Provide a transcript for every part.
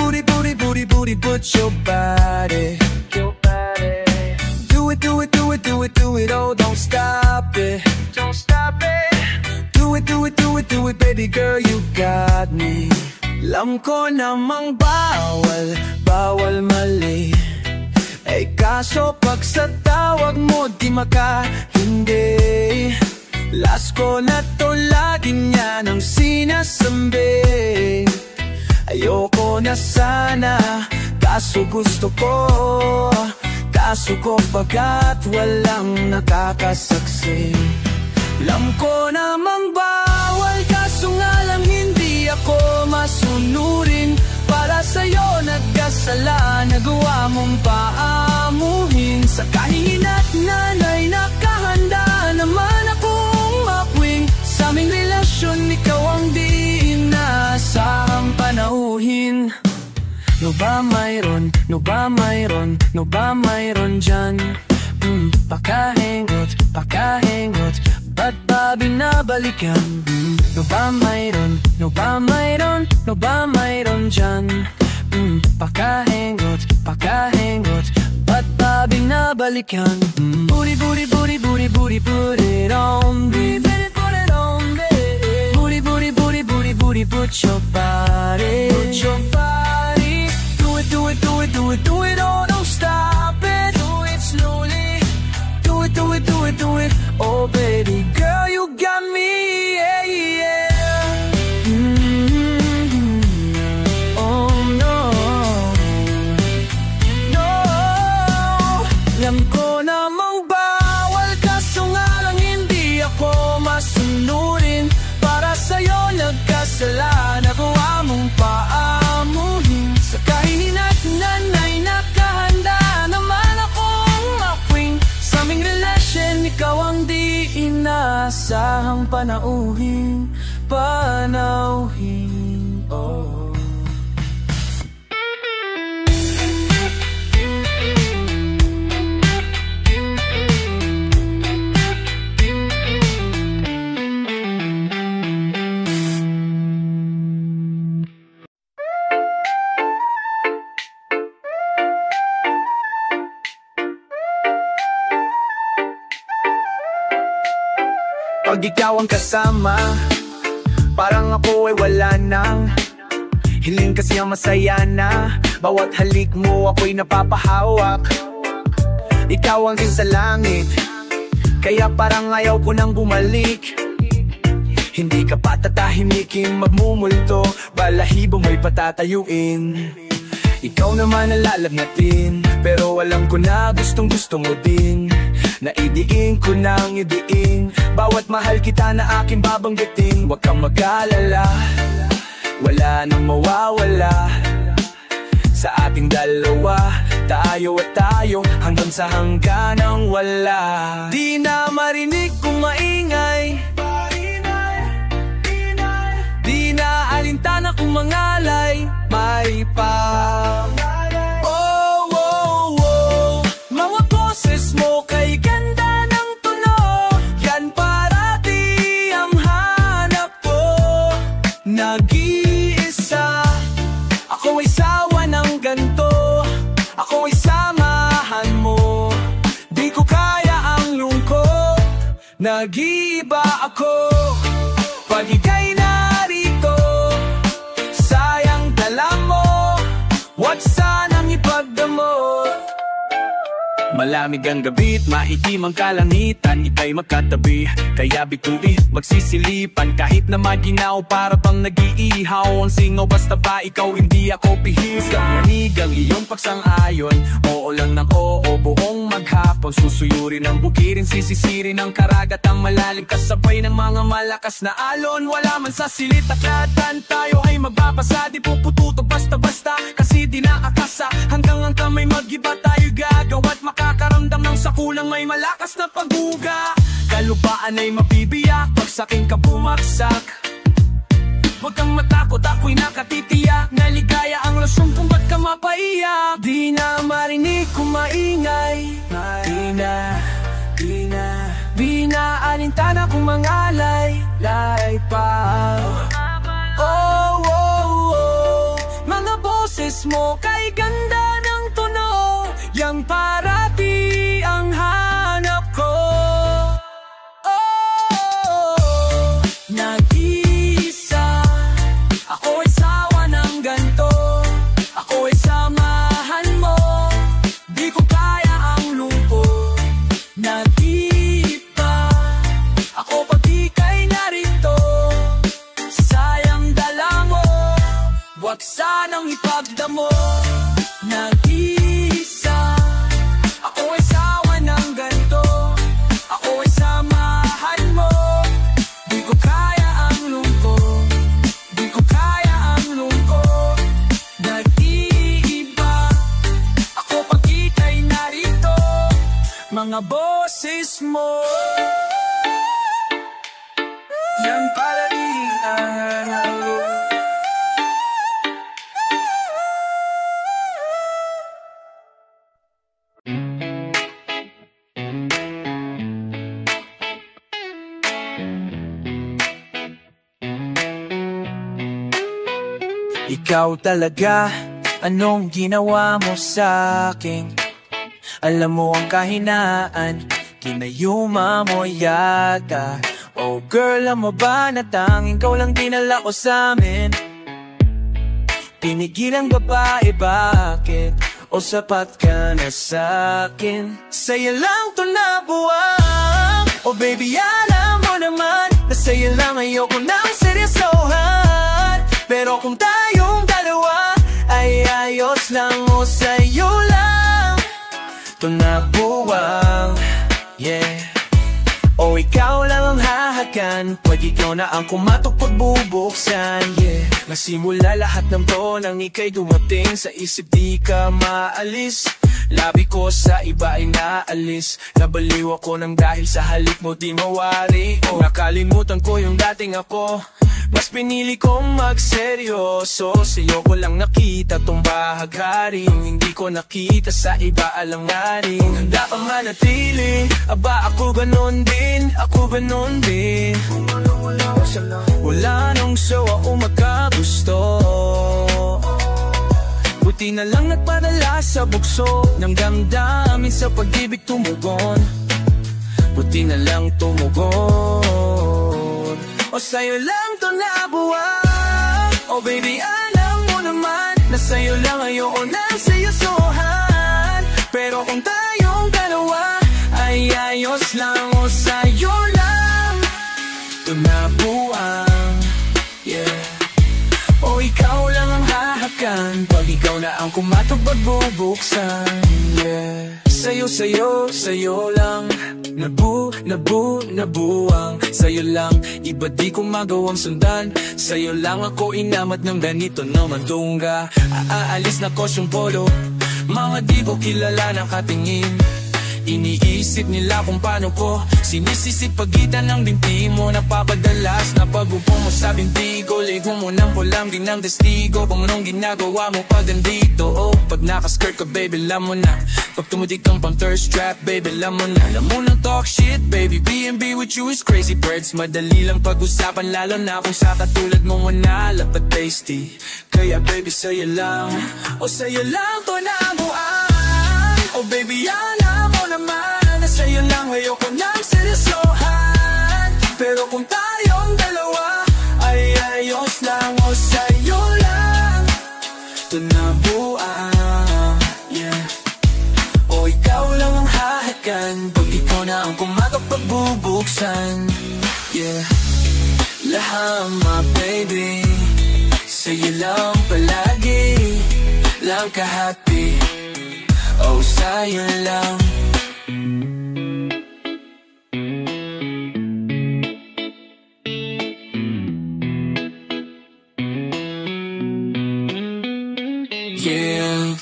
booty, booty, booty, booty, put your body. Do it, do it, do it, do it, do it, oh, don't stop it. Don't stop it. Do it, do it, do it, do it, baby girl, you got me. Alam ko namang bawal, bawal mali. Eh kaso pag sa tawag mo di makahindi. Last ko na to, lagi niya nang sinasambi. Ayoko na sana, kaso gusto ko. Kaso ko bagat walang nakakasaksi. Alam ko namang bawal, kaso nga lang hindi ako masunurin. Para sa'yo nagkasala, nagawa mong paamuhin. Sa kahina't nanay nakahanda naman akong mapuwing. Sa aming relasyon ikaw ang di inaasahang panauhin. No ba mayroon, no ba mayroon, no ba mayroon dyan? Pakahengot, pakahengot, ba't ba binabalikan? No ba mayroon, no ba mayroon, no ba mayroon dyan? Pakahengot, pakahengot, ba't ba binabalikan? Booty, booty, booty, booty, booty, put it on me. Put it on me. Booty, booty, booty, booty, booty, put your body. Put your body. Do it, do it, do it, do it, do it, oh, don't stop it. Do it slowly. Do it, do it, do it, do it, oh baby girl, you got me, yeah, yeah. Oh no, no. Alam ko namang bawal, kaso nga lang hindi ako masunurin. Para sa'yo nagkasala, nagawa mong paamuhin. Sa kahina't nanay nakahanda naman akong mapuwing. Sa aming relasyon ikaw ang di inaasahang panauhin. Panauhin, oh. Pag ikaw ang kasama, parang ako ay wala nang hiling kasi ang masaya na. Bawat halik mo ako'y napapahawak. Ikaw ang din sa langit, kaya parang ayaw ko nang bumalik. Hindi ka pa tatahimikin, magmumulto, balahibo may patatayuin. Ikaw naman nalalagnatin, pero alam ko na gustong gusto mo din. Naidiin ko nang idiin, bawat mahal kita na aking babanggitin. Huwag kang mag-alala, wala nang mawawala sa ating dalawa. Tayo at tayo hanggang sa hangganang wala. Di na marinig kung maingay, di na alintana kung mangalay. May pa mga boses mo kay ganda ng tunog. Yan parati ang hanap ko. Nag-iisa, ako ay sawa ng ganto. Ako ay samahan mo, di ko kaya ang lungkot. Nag-iiba ako pag ika'y narito. Sayang dala mo, wag sanang ipagdamot. Malamig ang gabi't maitim ang kalangitan, ika'y magkatabi, kaya bitubi magsisilipan. Kahit na maginaw para bang nag-iihaw ang singaw, basta pa ikaw hindi ako pihis. Kamanig ang iyong pagsang-ayon, oo lang ng oo buong maghapon. Susuyurin ang bukirin, sisisirin ang karagat ang malalim, kasabay ng mga malakas na alon. Wala man sa silit aklatan, tayo ay magbabasa. Di pupututog basta-basta, kasi di naakasa. Hanggang ang kamay mag-iba tayo gagawa't makakaramdam ng sakulang may malakas na pagbuga. Kalupaan ay mabibiyak pag saking ka bumaksak. Huwag kang matakot, ako'y nakatitiyak. Naligaya ang lasong kung ba't ka mapaiyak. Di na marinig kung maingay, di na alintana kung mangalay. Lay pa, oh, oh, oh. Mga boses boses mo kay ganda ng tono, yang parati ang hanap ko. Oh, nag-iisa, ako ay sawa ng ganto, ako ay samahan mo, di ko kaya ang lungkot. Nag-iiba, ako pag ika'y narito, sayang dala mo, wag sanang ipagdamo. Nag-iisa, ako ay sawa ng ganto, ako ay samahan mo, di ko kaya ang lungkot, di ko kaya ang lungkot. Nag-iiba, ako pag ika'y narito, mga boses mo, yan para di araw. Ikaw talaga, anong ginawa mo sa'kin? Alam mo ang kahinaan, kinayuma mo yata. Oh girl, alam mo ba na tanging ikaw lang dinala ko sa'min? Pinigilan babae, bakit? O sapat ka na sa'kin? Sa'yo lang to nabuwang. Oh baby, alam mo naman na sa'yo lang ayoko nang seryosohan. Pero kung tayong dalawa ay ayos lang, o sa'yo lang to nabuwang, yeah. O ikaw lang ang hahagan, pag ikaw na ang kumatok pagbubuksan, yeah. Nasimula lahat ng to nang ika'y dumating sa isip, di ka maalis. Labi ko sa iba ay naalis, nabaliw ako nang dahil sa halik mo di mawari. O nakalimutan ko yung dating ako, mas pinili kong magseryoso. Sa'yo ko lang nakita tong bahaghari, hindi ko nakita sa iba alanganin. Kung handa pa manatili, aba ako ganon din, ako ganon din. Wala nang sawa o magkagusto, buti na lang nagpadala sa bukso ng damdamin sa pag-ibig tumugon. Buti na lang tumugon. O sa'yo lang to nabuwang. O baby, alam mo naman na sa'yo lang ayoko nang seryosohan. Pero kung tayong dalawa ay ayos lang, o sa'yo lang to nabuwang, yeah. O ikaw lang ang hahakan, pag ikaw na ang kumatok pagbubuksan, yeah. Sa'yo, sa'yo, sa'yo lang nabuwang. Sa'yo lang, iba di ko magawang sundan. Sa'yo lang ako inamat ng ganito naman tungga. Aalis na kosyong polo, mga di ko kilala ng katingin. Iniisip nila kung paano ko sinisisip pagitan ng binti mo. Napapadalas na pag-upo mo sa binti ko, ligo mo ng pulang din ng testigo kung anong ginagawa mo pag nandito. Oh, pag nakaskirt ka baby, alam mo na. Pag tumudik kang pang thirst trap baby, alam mo na. Alam mo nang talk shit baby, B&B with you is crazy birds. Madali lang pag-usapan lalo na kung sa katulad mo manala pa tasty. Kaya baby sa'yo lang, o sa'yo lang to nabuang. Oh baby, alam mo naman na sa'yo lang ayoko nang seryosohan. Pero kung tayong dalawa ay ayos lang, o sa'yo lang to nabuang, yeah. O ikaw lang ang hahagan, pag ikaw na ang kumatok pagbubuksan, yeah. Lahama baby, sa'yo lang palagi lang ka-happy. Oh, sa'yo lang. Yeah.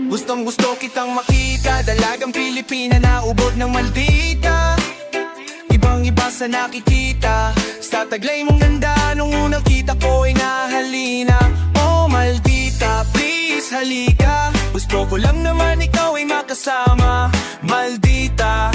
Gustong gusto kitang makita, dalagang Pilipina na ubod ng maldita. Ibang-iba sa nakikita, sa taglay mong ganda nung unang kita ko ay nahalina. Oh maldita, please halika, gusto ko lang naman ikaw ay makasama. Maldita,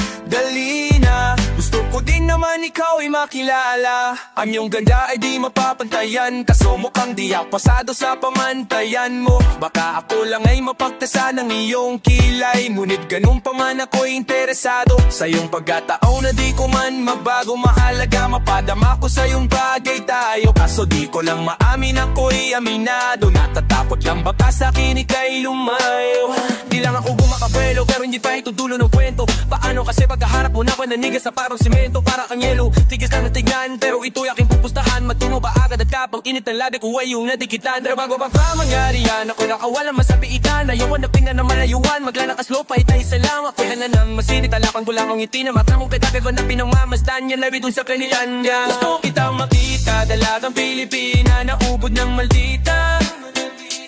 ikaw ay makilala. Ang iyong ganda ay di mapapantayan, kaso mukhang di ako pasado sa pamantayan mo. Baka ako lang ay mapagtasa ng iyong kilay, ngunit ganun pa man ako'y interesado sa iyong pagkataon na di ko man mabago. Mahalaga mapadama ko sa iyong bagay tayo, kaso di ko lang maamin ako'y aminado. Natatakot lang baka sa'kin ika'y lumayo. Di lang ako bumakabelo pero hindi pa ito dulo ng kwento. Paano kasi pagkaharap mo na ako nanigas sa parang simento, para kang yelo, tigas lang na tignan, pero ito'y aking pupustahan. Magtungo ba agad at kapang init ng lada ko ay yung nadikitan. Pero bago pa mangyari yan, ako'y nakawalan masabiitan. Ayaw na pinga na malayuan, maglalakas lupa itay salam. Ako'y hananang masinit, talakan ko lang ang ngiti na mata mong kita ko na pinangmamasdan. Yan labi dun sa kanilan niya. Gusto kitang makita, dalagang Pilipina na ubod ng maldita.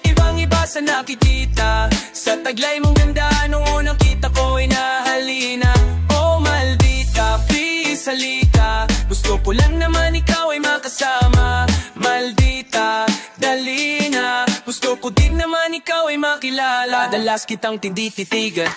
Ibang iba sa nakikita, sa taglay mong ganda nung unang kita ko ay nahalina. Oh maldita, please halika, gusto ko lang naman ikaw ay makasama. Maldita, dali na, gusto ko din naman ikaw ay makilala. Madalas kitang tindititigan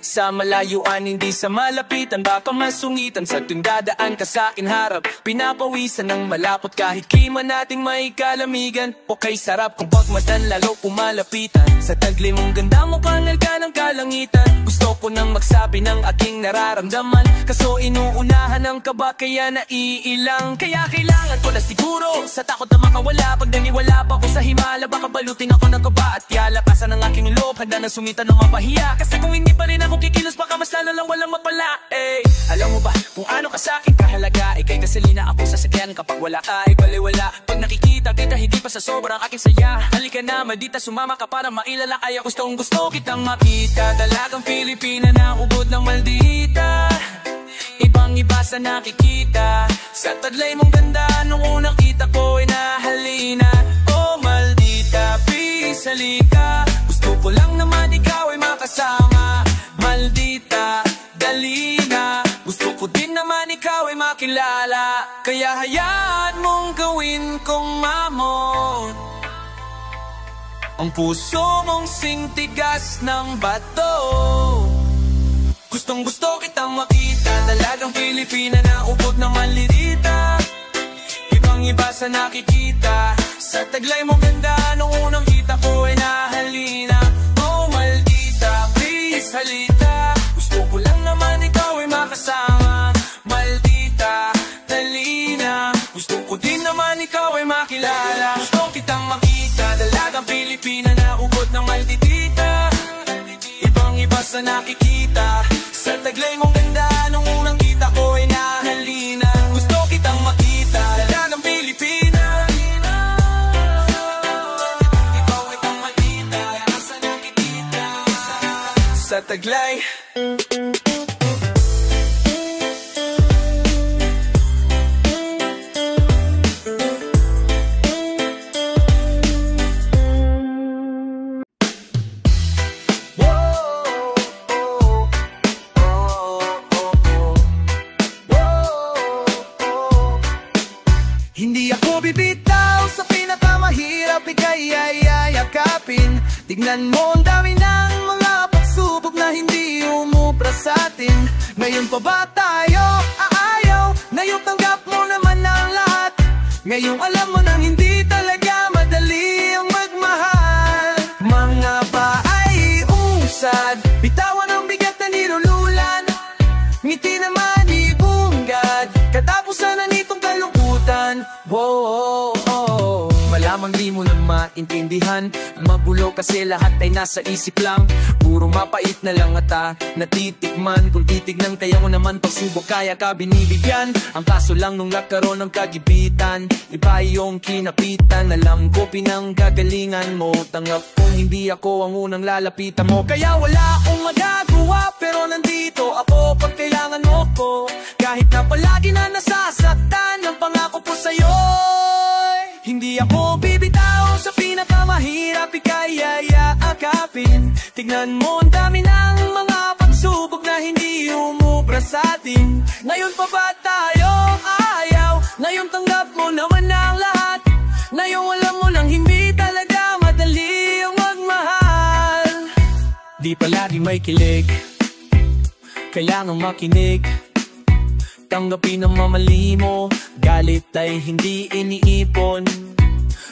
sa malayuan, hindi sa malapitan. Baka masungitan sa tuwing dadaan ka sa'kin harap. Pinapawisan ng malapot kahit klima nating may kalamigan. O kay sarap kung pagmasdan lalo kumalapitan. Sa tagli mong ganda mo kangal ka ng kalangitan. Gusto ko nang magsabi ng aking nararamdaman, kaso inuunahan ng kaba kaya naiilang. Kaya kailangan ko na siguro, sa takot na makawala. Pag naniwala pa ko sa himala, baka balutin ako ng kaba at yala. Kasan ng aking loob, handa na sumitan ng mapahiya. Kasi kung hindi pa rin ako kikilos, baka mas lalo lang walang mapala. Alam mo ba kung ano ka sa'kin kahalaga? Ika'y gasolina, ako sasakyan. Kapag wala ka ay baliwala. Pag nakikita kita hindi pa sa sobrang aking saya. Halika na maldita, sumama ka para mailala. Kaya gustong gusto kitang makita, dalagang Pilipina na ubod ng maldita. Ibang iba sa nakikita, sa tadlay mong ganda nung unang kita ko ay nahalina. Oh maldita, please halika, gusto ko lang naman ikaw ay makasama. Maldita, dali na, gusto ko din naman ikaw ay makilala. Kaya hayaan mong gawin kong mamon ang puso mong singtigas ng bato. Gustong gusto kitang makita, dalagang Pilipina na ubod ng malirita. Ibang iba sa nakikita, sa taglay mong ganda nung unang kita ko ay nahalina. Oh maldita, please halika, gusto ko lang naman ikaw ay makasama. Maldita, dali na, gusto ko din naman ikaw ay makilala. Gusto kitang makita, dalagang Pilipina na ubod ng maldita. Ibang iba sa nakikita, sa taglay mong ganda nung unang kita ko ay nahalina. Gusto kitang makita, dalagang Pilipina. Ikaw ay kang makita, sa nakikita, sa taglay. Hindi ako bibitaw sa pinakamahirap, ika'y ayayakapin. Tignan mo ang dami ng mga pagsubok na hindi umubra sa'tin. Ngayon pa ba tayo aayaw? Ngayon tanggap mo naman ang lahat. Ngayong alam mo nang hindi talaga madali ang magmahal. Mga paay usad, bitawan ang bigat na nilululan. Ngiti naman ibunggad, katapusan na nitong kalungkutan. Whoa, malamang di mo na maintindihan. Magulo kasi lahat ay nasa isip lang. Puro mapait na lang ata natitikman. Kung titignan kaya mo naman pagsubok kaya ka binibigyan. Ang kaso lang nung nagkaroon ng kagipitan, iba yung kinapitan. Alam ko pinanggagalingan mo, tanggap kung hindi ako ang unang lalapitan mo. Kaya wala akong magagawa, pero nandito ako pag kailangan mo ko. Kahit na palagi na nasasaktan ang pangako po sa'yo. Hindi ako bibitaw sa pinakamahirap, ika'y ayaakapin. Tignan mo ang dami ng mga pagsubok na hindi umubra sa'tin. Ngayon pa ba tayo ayaw? Ngayon tanggap mo naman ang lahat. Ngayon alam mo nang hindi talaga madali ang magmahal. Di palagi may kilig, kailangang makinig. Tanggapin ang mamali mo, galit ay hindi iniipon.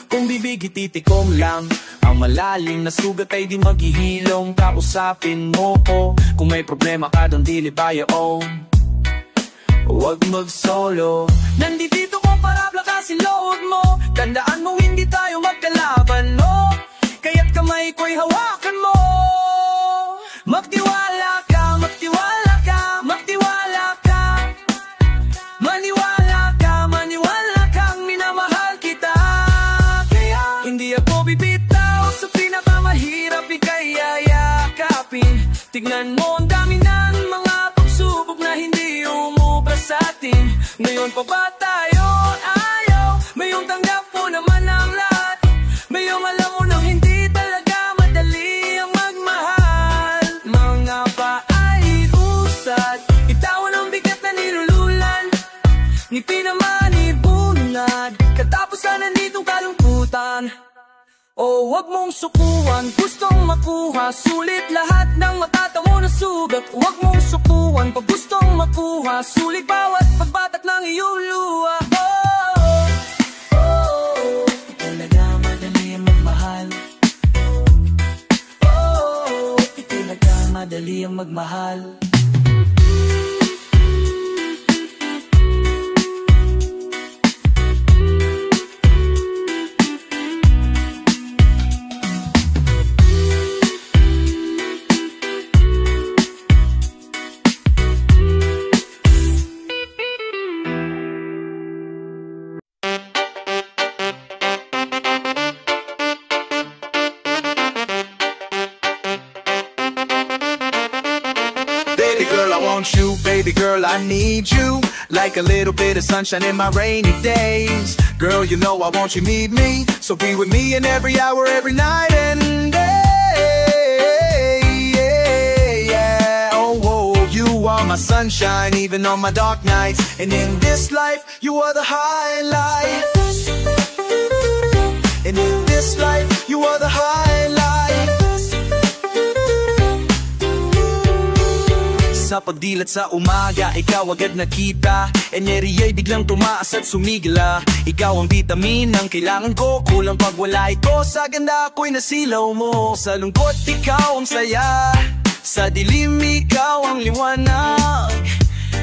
Kung bibig ititikom lang, ang malalim na sugat ay di maghihilom. Kausapin mo ko, kung may problema ka doon di libaya on. Huwag mag-solo, nandito ko para plakasin loob mo. Tandaan mo hindi tayo magkalaban, no? Kaya't kamay ko'y hawakan mo. Magtiwala ka, magtiwala ka, magtiwala ka. Maniwala ka, maniwala kang minamahal kita. Kaya hindi ako bibitaw sa pinakamahirap ika'y yayakapin. Tignan mo ang dami ng mga pagsubok na hindi umubra sa atin. Ngayon pa ba tayo ayaw? Mayong tanggap mo naman ang lahat. Mayong alam mo nang hindi talaga madali ang magmahal. Mga paay usad, itawan ang bigat na nilululan. Ngipin naman ibunad, katapusan nanditong kalungkutan. O huwag mong sukuan, gustong makuha, sulit lahat ng matatamo na sugat. Huwag mong sukuan, pag gustong makuha, sulit bawat pagbatak ng iyong luha. Talaga madali ang magmahal. Talaga madali ang magmahal. Baby girl, I want you, baby girl, I need you. Like a little bit of sunshine in my rainy days. Girl, you know I want you, need me. So be with me in every hour, every night and day. Yeah. Oh, oh, you are my sunshine, even on my dark nights. And in this life, you are the highlight. And in this life, you are the highlight. Sa pagdilat sa umaga, ikaw agad nakita. Energy ay biglang tumaas at sumigla. Ikaw ang vitamin ang kailangan ko. Kulang pag wala ito, sa ganda ako'y nasilaw mo. Sa lungkot ikaw ang saya, sa dilim ikaw ang liwanag.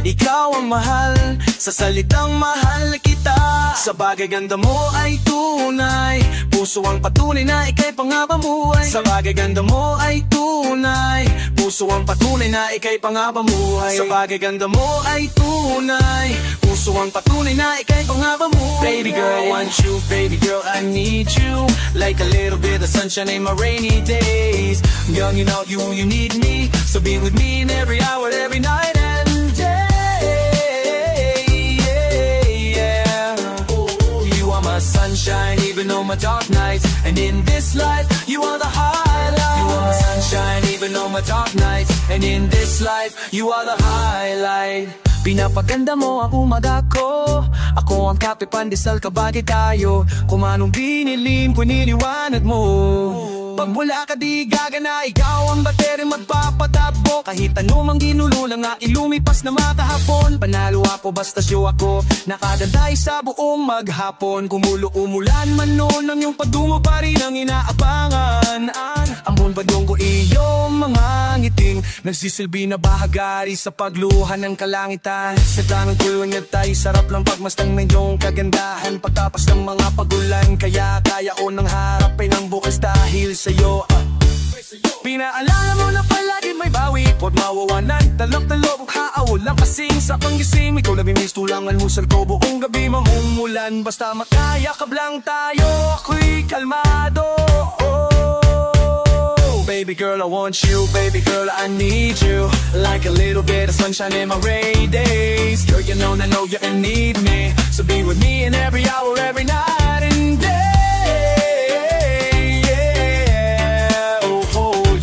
Ikaw ang mahal, sa salitang mahal kita. Sa bagay ganda mo ay tunay, puso ang patunay na ika'y pangapamuhay. Sa bagay ganda mo ay tunay, puso ang patunay na ika'y pangapamuhay. Sa bagay ganda mo ay tunay, puso ang patunay na ika'y pangapamuhay. Baby girl, I want you, baby girl, I need you. Like a little bit of sunshine in my rainy days. Girl, you know you need me. So be with me in every hour, every night and day. Sunshine even on my dark nights. And in this life, you are the highlight. You are my sunshine even on my dark nights. And in this life, you are the highlight. Pinapaganda mo ang umaga ko. Ako ang kape pandesal kabagi tayo. Kung anong binilim ko niliwanag mo. Pag wala ka di gagana, ikaw ang bateri magpapatakbo. Kahit anumang ginululang nga ilumipas na makahapon. Panalo ako basta show ako, nakadantay sa buong maghapon. Kumulo-umulan man noon, ang iyong padungo pa rin ang inaabangan. Ang buong badong ko iyong mga ngiting, nagsisilbi na bahagari sa pagluhan ng kalangitan. Sa tanong kulong na tayo, sarap lang pagmastang ng iyong kagandahan. Pagkapas ng mga pagulan, kaya kaya ko nang harapin ang bukas dahil sa'yo. Pinaalala mo na palagi may bawi, huwag mawawanan, talok-talok haawol lang kasing sa panggising. Ikaw na bimistulangan mo sa ko buong gabi mamumulan. Basta makayakap lang tayo, ako'y kalmado. Baby girl, I want you, baby girl, I need you. Like a little bit of sunshine in my rainy days. Girl, you know you need me. So be with me in every hour, every night and day.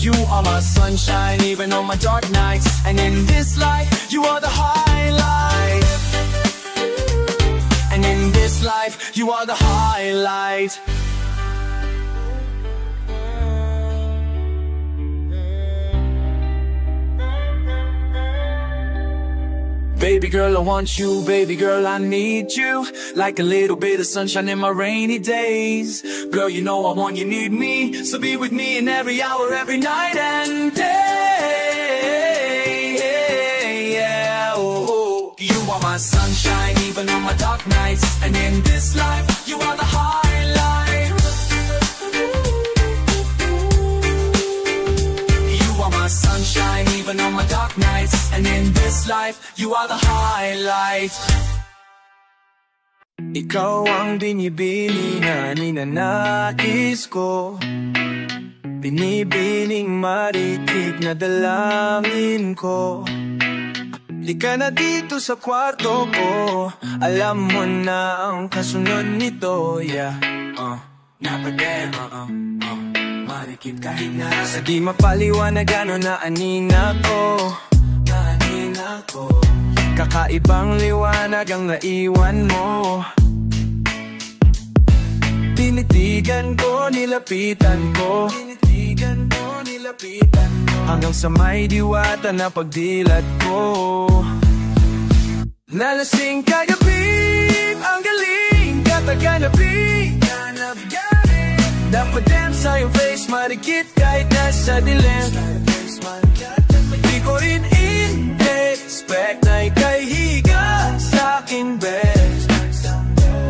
You are my sunshine, even on my dark nights. And in this life, you are the highlight. And in this life, you are the highlight. Baby girl, I want you, baby girl, I need you. Like a little bit of sunshine in my rainy days. Girl, you know I want you, need me. So be with me in every hour, every night and day. Yeah, oh. You are my sunshine, even on my dark nights. And in this life, you are the highlight. You are my sunshine, even on my dark nights. And in this life, you are the highlight. Ikaw ang binibini na ninanais ko, binibining marikit na dalangin ko. Lika na dito sa kwarto ko, alam mo na ang kasunod nito, yeah. Napadem, marikit kahit na sa di mapaliwanag ano na anina ko. Kakaibang liwanag ang naiwan mo. Tinitigan ko, nilapitan ko, hanggang sa may diwata na pagdilat ko. Nalasing kagabi, ang galing kataganapin. Napadem sa iyong face, marikit kahit nasa dilim. Di ko rin in-expect na ika'y higa sa aking bed.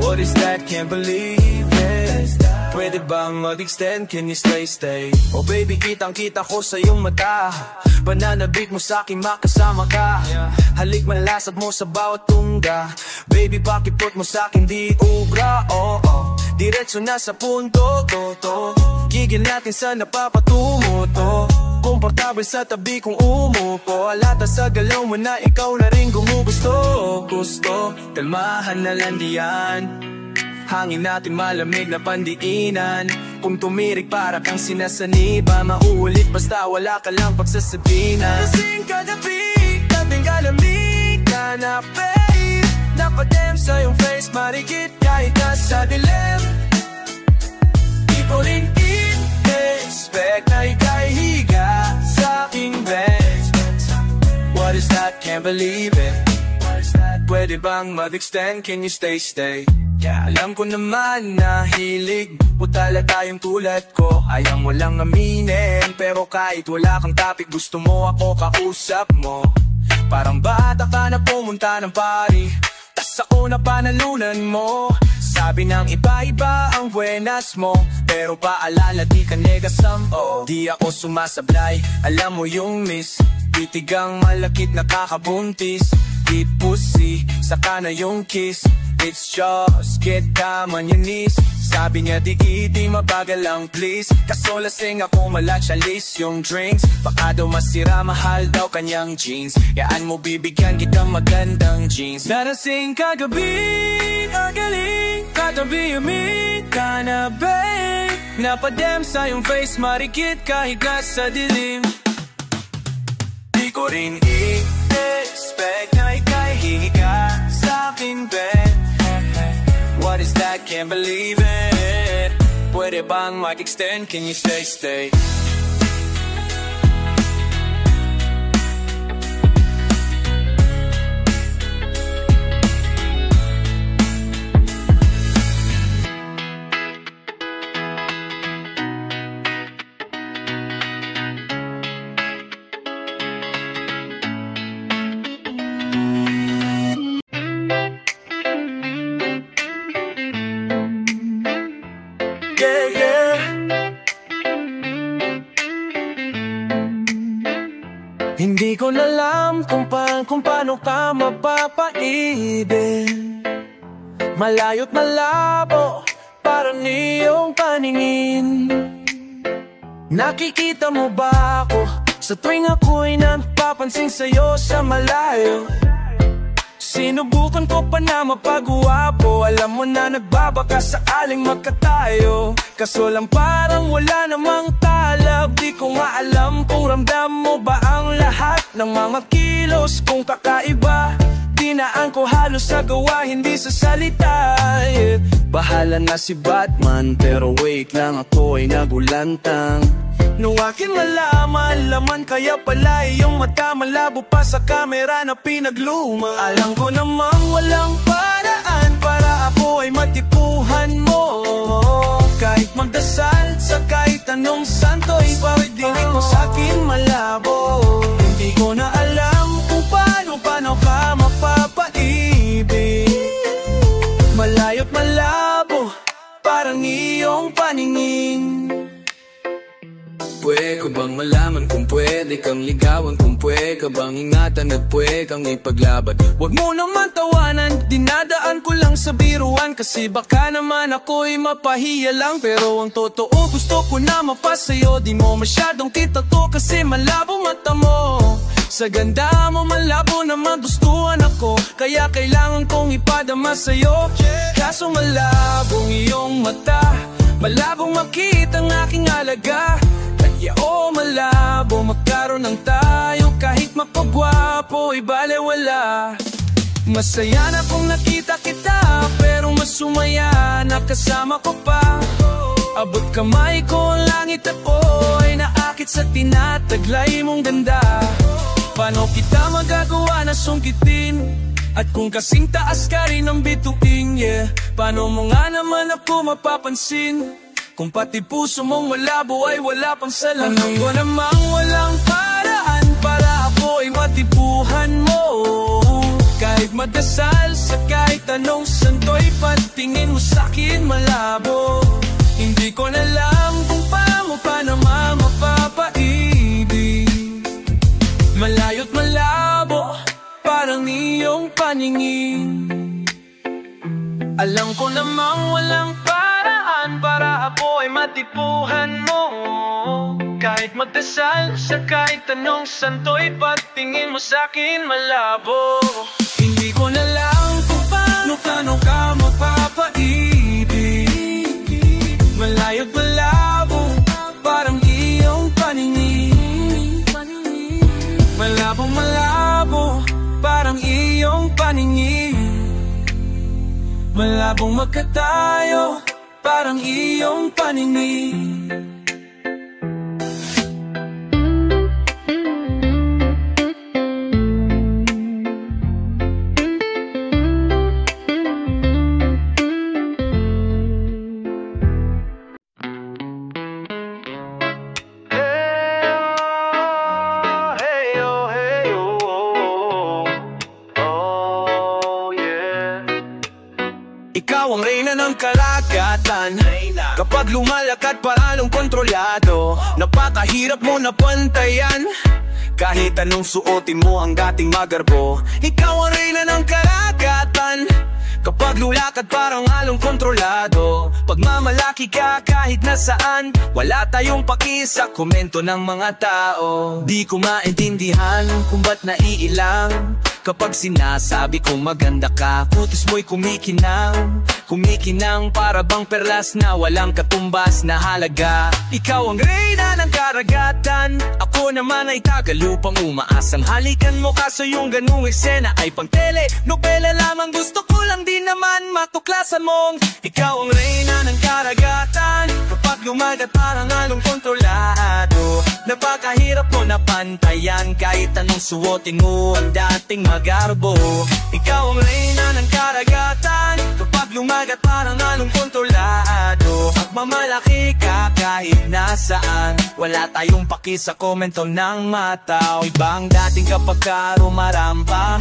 What is that? Can't believe it. Pwede bang mag-extend? Can you stay? Oh baby, kitang-kita ko sa iyong mata. Pananabik mo sa aking makasama ka. Halik malasap mo sa bawat tungga. Baby, pakipot mo sa akin di ubra. Diretso na sa punto, gigil natin sa napapatungo to. Komportable sa tabi kong umupo. Alata sa galaw mo na ikaw na rin gumugusto. Gusto, kalmahan na lang diyan. Hangin natin malamig na pandiinan. Kung tumirik para kang sinasaniba, mauulit basta wala ka lang pagsasabihin. Nalasing kagabi, kating kalamig ka na babe. Napadem sa iyong face, marikit kahit nasa dilim. Di ko rin in-expect na ika'y higa sa aking bed. What is that? Can't believe it. Pwede bang mag-extend? Can you stay? Alam ko naman na hilig mo tala tayong tulad ko. Ayaw mo lang aminin, pero kahit wala kang topic, gusto mo ako kausap mo. Parang bata ka na pumunta ng party, tas ako na panalunan mo. Sabi ng iba-iba ang buenas mo, pero paalala di ka negasam. Di ako sumasablay, alam mo yung miss. Titigang malakit na kakabuntis. Deep pussy, saka na yung kiss. It's just, get down on your knees. Sabi niya di mabagal lang please. Kaso lasing ako malatsalis yung drinks. Baka daw masira, mahal daw kanyang jeans. Yaan mo bibigyan kitang magandang jeans. Nalasing kagabi, ang galing katabi-amig ka na babe. Napadem sa iyong face, marikit kahit nasa dilim. Di ko rin i-expect na ika'y hihiga sa aking bed. What is that? Can't believe it. Pwede bang mag-extend? Can you stay? Hindi ko na alam kung paano ka mapapaibig. Malayo't malabo parang iyong paningin. Nakikita mo ba ako sa tuwing ako'y napapansin sa'yo sa malayo? Sinubukan ko pa na mapagwapo, alam mo na nagbabaka sakaling magkatayo. Kaso lang parang wala namang talab. Di ko nga alam kung ramdam mo ba ang lahat ng mga kilos kong kakaiba. Dinaan ko halos sa gawa, hindi sa salita. Bahala na si Batman, pero wait lang, ako ay nagulantang. Nung aking malaman, laman kaya pala iyong mata malabo pa sa kamera na pinagluma. Alam ko namang walang paraan para ako ay matipuhan mo. Kahit magdasal sa kahit anong santo, ipawidinig mo sa'kin malabo. Hindi ko na alam kung paano ka mapapaibig. Malayo't malabo, parang iyong paningin. Pwede ko bang malaman kung pwede kang ligawan? Kung pwede ka bang ingatan at pwede kang ipaglaban? Huwag mo naman tawanan, dinadaan ko lang sa biruan. Kasi baka naman ako'y mapahiya lang. Pero ang totoo gusto ko na mapasayo. Di mo masyadong titato kasi malabo mata mo. Sa ganda mo malabo naman gustuhan ako. Kaya kailangan kong ipadama sa'yo. Kaso malabong iyong mata, malabong makita ang aking alaga. Kaya malabo magkaroon ng tayo. Kahit mapagwapo ay balewala. Masaya na kung nakita kita, pero mas sumaya na kasama ko pa. Abot kamay ko ang langit, ako ay naakit sa tinataglay mong ganda. Paano kita magagawa na sungkitin? At kung kasing taas ka rin ang bituin, yeah. Paano mo nga naman ako mapapansin? Kung pati puso mong malabo ay wala pang salamin. Alam ko namang walang paraan para ako ay matipuhan mo. Kahit madasal sa kahit anong santo'y patingin mo sa'kin malabo. Hindi ko na alam kung paano mapapaibig. Malayo't malabo, parang iyong paningin. Alam ko namang walang paraan para ako ay matipuhan mo. Kahit magdasal sa kahit anong santo'y patingin mo sa'kin malabo. Hindi ko na alam kung paano ka mapapaibig. Malayo't malabo, parang iyong paningin. Malabong malabo, parang iyong paningin. Malabong magkatayo, parang iyong paningin. Ikaw ang reyna ng karagatan. Kapag lumalakad paralong kontrolado, napakahirap mo na pantayan. Kahit anong suotin mo ang dating magarbo. Ikaw ang reyna ng karagatan. Kapag lulakad parang along kontrolado. Pagmamalaki ka kahit nasaan, wala tayong paki sa komento ng mga tao. Di ko maintindihan kung ba't naiilang kapag sinasabi kong maganda ka. Kutis mo'y kumikinang, kumikinang para bang perlas na walang katumbas na halaga. Ikaw ang reyna ng karagatan, ako naman ay tagalupang umaasang halikan mo. Kaso yung ganung eksena ay pang tele, nobela lamang. Gusto ko lang din naman matuklasan mong ikaw ang reyna ng karagatan. Kapag lumagat parang along kontrolado, napakahirap mo na pantayan. Kahit anong suotin mo ang dating magarbo. Ikaw ang reyna ng karagatan. Kapag lumagat parang along kontrolado, pagmamalaki ka kahit nasaan, wala tayong paki sa komento ng mata. O ibang dating kapag ka rumaramba,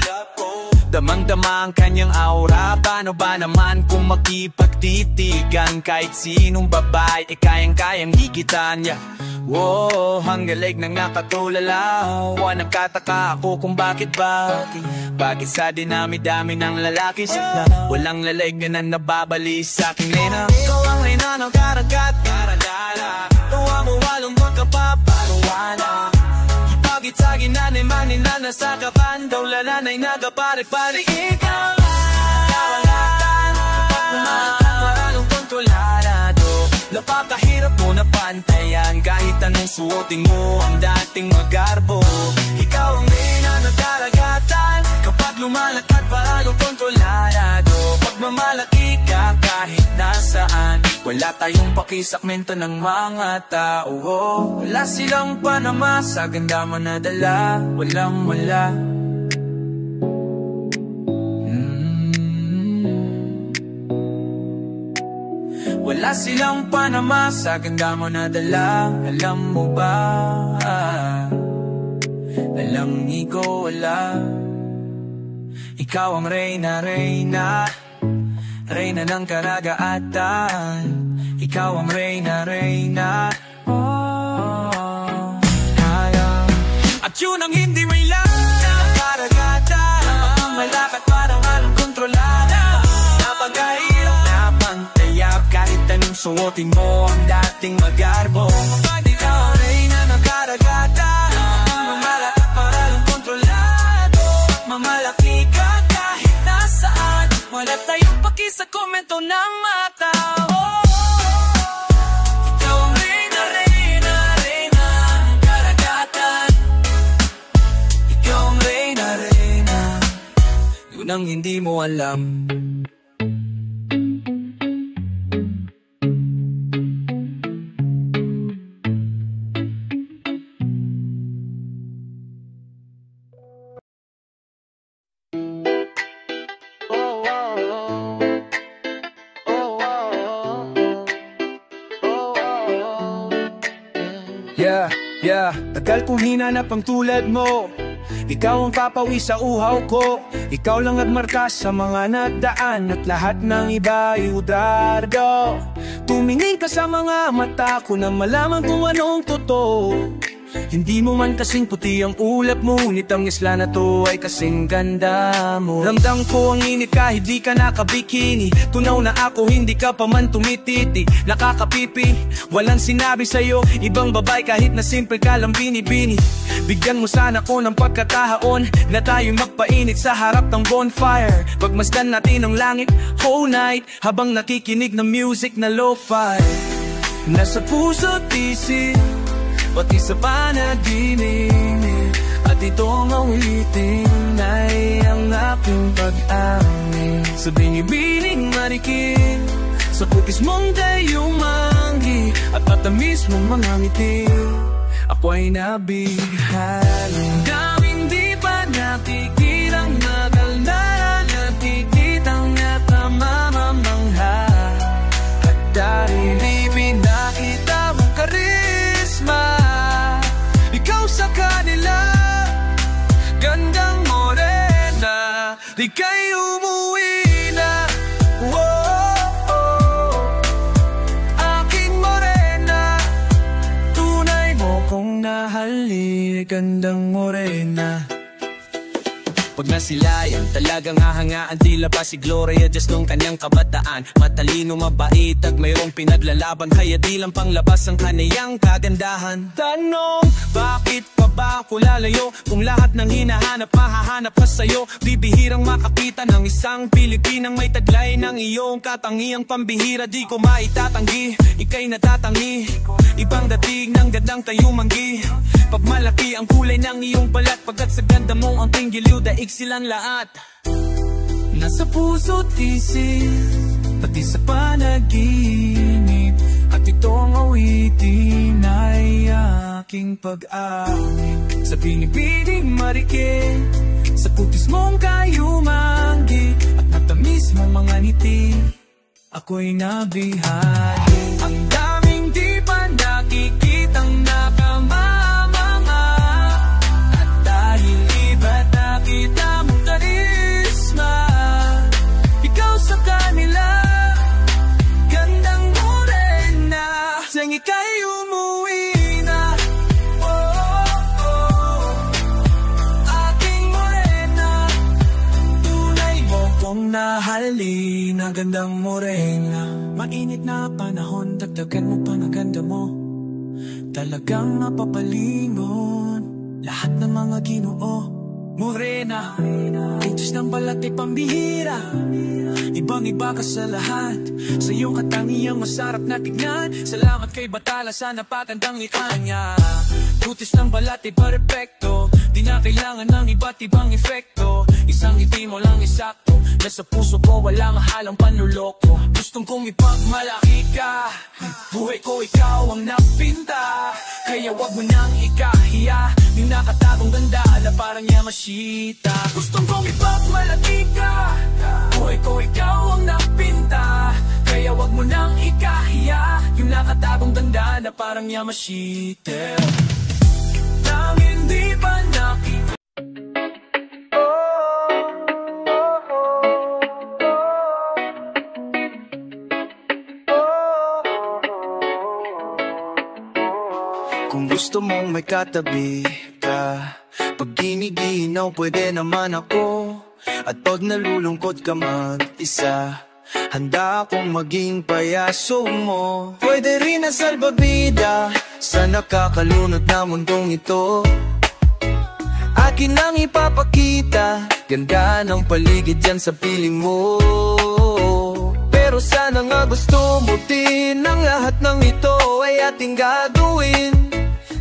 damang-dama ang kanyang aura. Paano ba naman kung makipagtitigan kahit sinong babae, kayang-kayang higitan niya. Wow, ang galig ng nakatulala. Nagkataka ako kung bakit ba, bakit sa dinami-dami ng lalaki na walang lalig na nababali sa aking reyna. Ikaw ang reyna ng karagat, karadala. Tuwa mo walong magkapaparuwana. Ipagitsagin na ni manina na sa kapan. Daw lalanay nagapare-pare. Ikaw ang atan. Kapag kumakang maralong kontrolado, napakahirap mo na pantayan. Kahit anong suotin mo ang dating magarbo. Ikaw ang reyna ng karagatan. Kapag lumalakad paralong kontrolado, pag Nagmamalaki ka kahit nasaan. Wala tayong pakisakmento ng mga tao. Wala silang panama sa ganda mo na dala. Walang wala. Wala silang panama sa ganda mo na dala. Alam mo ba? Alam ni ko wala. Ikaw ang reyna, reyna, reyna ng karagatan. Ikaw ang reyna, reyna. At yun ang hindi may lang karagatan. Ang malapit parang alam kontrolada. Napagahirap na pantayap. Kahit anong suotin mo ang dating magarbo. Pag ikaw ang reyna ng karagatan. Ang malapit parang kontrolado. Mamalaki ka kahit nasaan. Wala tayong paki sa komento ng mata. Ikaw ang reyna, reyna, reyna ng karagatan. Ikaw ang reyna, reyna. Yun ang hindi mo alam. Tagal kong hinanap ang tulad mo. Ikaw ang papawi sa uhaw ko. Ikaw lang nagmarka sa mga nagdaan. At lahat ng iba ay udardo. Tumingin ka sa mga mata ko na malaman kung anong totoo. Hindi mo man kasing puti ang ulap mo, ngunit ang isla na to ay kasing ganda mo. Ramdam ko ang init kahit di ka nakabikini. Tunaw na ako, hindi ka pa man tumititi. Nakakapipi, walang sinabi sa'yo. Ibang babae kahit na simple ka lang binibini. Bigyan mo sana ko ng pagkataon na tayo magpainit sa harap ng bonfire. Pagmasdan natin ang langit whole night habang nakikinig ng music na lo-fi. Nasa puso't isip, pati sa panaginip. At itong awitin ay ang aking pag-amin. Sa binibining marikin, sa putis mong dayumanggi, at matamis mong mga ngiti, ako ay nabighali. Daming di pa nakikitang nagaldaran, nakikitang natamamamangha. At dahil di pinakita mong karisma, ikaw sa kanila, gandang morena, di kayo umuwi na. Aking morena, tunay mo kong nahali, gandang morena. Pag nasilayan, talagang hahangaan. Tila pa si Gloria Just nung kanyang kabataan. Matalino, mabait at mayroong pinaglalaban. Kaya di lang panglabas ang kaniyang kagandahan. Tanong, bakit pa ba ako lalayo? Kung lahat ng hinahanap, mahahanap pa sa'yo. Bibihirang makakita ng isang Pilipinang may taglay ng iyong katangiang pambihira. Di ko maitatanggi, ika'y natatangi. Ibang dating ng gandang tayumanggi. Pag malaki ang kulay ng iyong balat, pagkat sa ganda mo ang tinggiliw, daig silang lahat. Nasa puso't isip, pati sa panaginip. At itong awitin ay aking pag-amin. Sa binibining marikit, sa putis mong kayumanggi, at matamis mong mga ngiti, ako'y nabihali. Ang daming di pa nakikitang nakamamanga. At dahil iba't nakita mong karisma, ikaw sa kanila, gandang morena, sang ika'y umuwi na. Aking morena, tunay mo kong nahali na gandang morena. Mainit na panahon, dagdagan mo pa ng ganda mo. Talagang napapalingon lahat ng mga Ginoo. Morena, kutis ng balat ay pambihira. Ibang iba ka sa lahat, sa iyong katangiang masarap na tignan. Salamat kay Batala sa napagandang likanya. Kutis ng balat ay perfecto, di na kailangan ng iba't ibang efekto. Isang ngiti mo lang isakto, na sa puso ko walang halang panluloko. Gustong kong ipagmalaki ka, buhay ko ikaw ang napinta. Kaya wag mo nang ikahiya yung nakatagong ganda na parang Yamashita. Gustong kong ipagmalaki ka, buhay ko ikaw ang napinta. Kaya wag mo nang ikahiya yung nakatagong ganda na parang Yamashita. Nang hindi pa nakita kung gusto mong may katabi ka, pag giniginaw pwede naman ako. At pag nalulungkot ka mag-isa, handa akong maging payaso mo. Pwede rin na salbabida sa nakakalunod na mundong ito. Akin lang ipapakita, ganda ng paligid dyan sa piling mo. Pero sana nga gusto mo din ang lahat ng ito ay ating gagawin.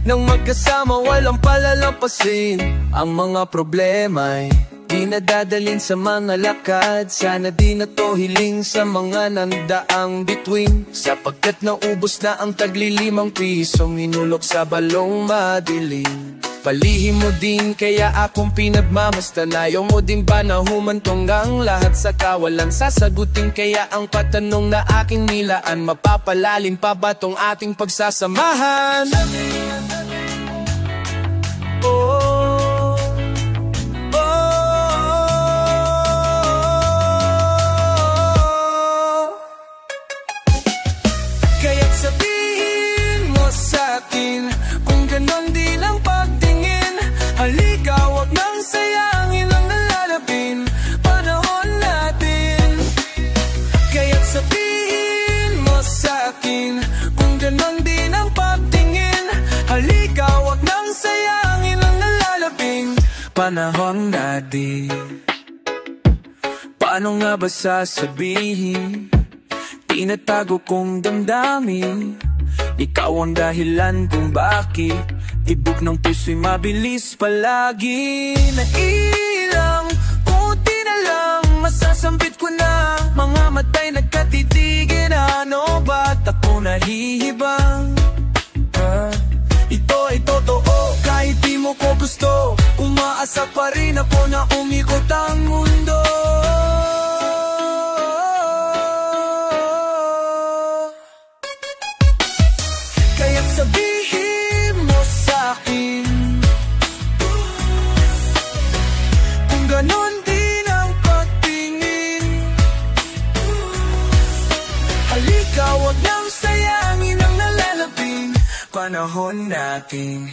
Nang magkasama walang palalampasin, ang mga problema'y di nadadalin sa mga lakad. Sana di na to hiling sa mga nandaang bituin, sapagkat naubos na ang tagli-5 pisong inulok sa balong madilim. Palihim mo din kaya akong pinagmamastan. Ayaw mo din ba na humantong ang lahat sa kawalan sasagutin? Kaya ang patanong na aking nilaan, mapapalalim pa ba tong ating pagsasamahan? Oh, kaya't sabihin mo sa'kin kung ganon din ang pagtingin. Halika, wag nang sayangin ang nalalapin panahon natin. Kaya't sabihin mo sa'kin kung ganon din ang pagtingin. Halika, wag nang sayangin ang nalalapin panahon natin. Paano nga ba sasabihin? Tinatago kong damdamin, ikaw ang dahilan kung bakit tibok ng puso'y mabilis palagi. Na ilang kunti na lang masasambit ko na, mga matay nagkatitigin. Ano ba't ako nahihibang? Ito ay totoo, kahit di mo ko gusto. Umaasa pa rin ako na umikot ang mundo. Kaya't sabihin mo sa'kin kung ganon din ang pagtingin. Halika, wag nang sayangin ang nalalaping panahon natin.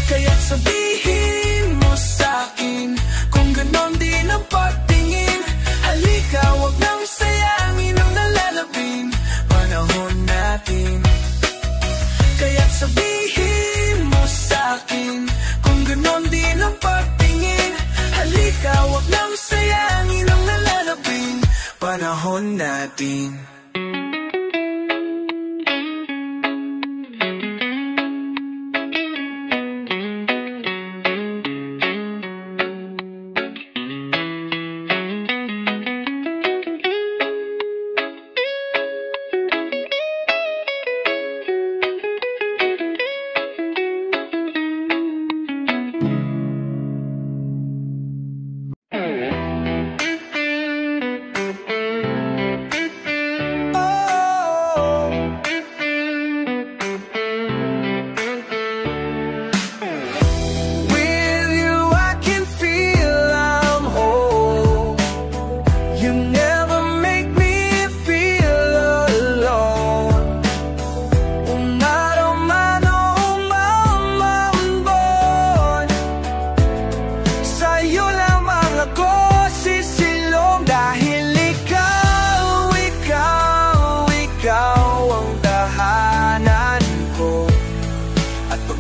Kaya't sabihin mo sa'kin kung ganon din ang pagtingin. Halika, wag nang sayangin ang nalalaping panahon natin. Kaya't sabihin mo sa'kin kung ganon din ang pagtingin. Halika, wag nang sayangin ang nalalaping panahon natin.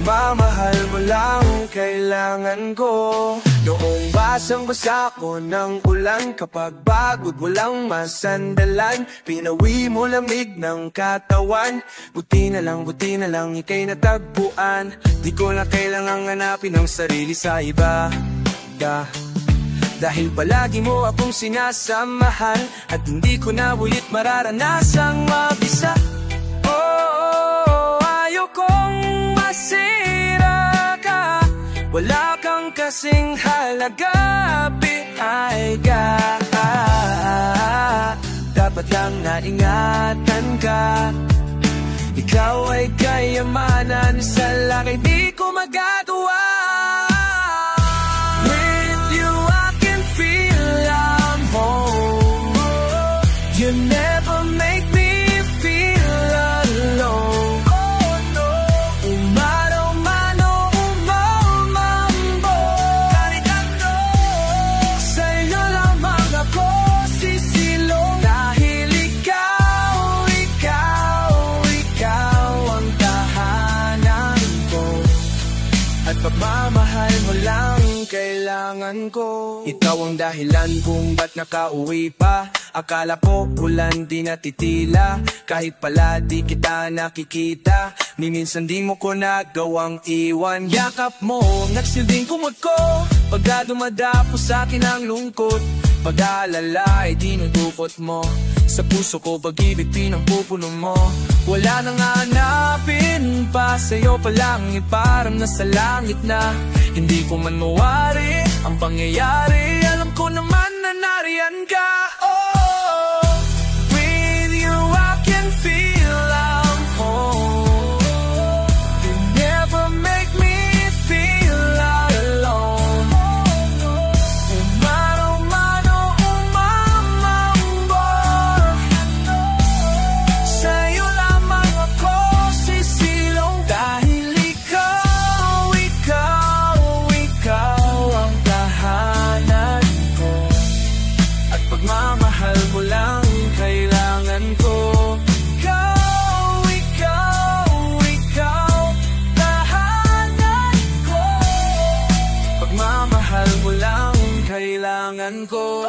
Pagmamahal mo lang kailangan ko. Noong basang-basa ko ng ulan, kapag pagod walang masandalan, pinawi mo lamig ng katawan. Buti na lang ika'y natagpuan. Di ko na kailangang hanapin ang sarili sa iba. Dahil palagi mo akong sinasamahan at hindi ko na ulit mararanasang mag-isa. Oh, ayokong masira ka, wala kang kasing halaga, biayga. Dapat lang naingatan ka, ikaw ay kayamanan sa laki di ko magagawa. With you I can feel I'm home. You never make me feel alone. Oh no. Umano mano umamambo, kahit ano, sa'yo lamang ako sisilong. Dahil ikaw ang tahanan ko, at pagmamahal mo lang kailangan ko. Ikaw ang dahilan kung ba't nakauwi pa. Akala ko ulan di natitila, kahit pala di kita nakikita. Ni minsan di mo ko nagawang iwan. Yakap mo, nagsilbing kumot ko pagka dumadapo sa'kin ang lungkot. Pag-aalala ay dinudukot mo sa puso ko, pag-ibig pinampupuno mo. Wala nang hanapin pa, sa'yo palang iparang nasa langit na. Hindi ko man mawari ang pangyayari, alam ko naman na nariyan ka. Oh, with you I can feel I'm home. You never make me feel alone. Umano mano umamambo, sa'yo lamang ako sisilong. Dahil ikaw ang tahanan ko, at pagmamahal mo lang kailangan ko. Ikaw, tahanan ko, pagmamahal mo lang kailangan ko.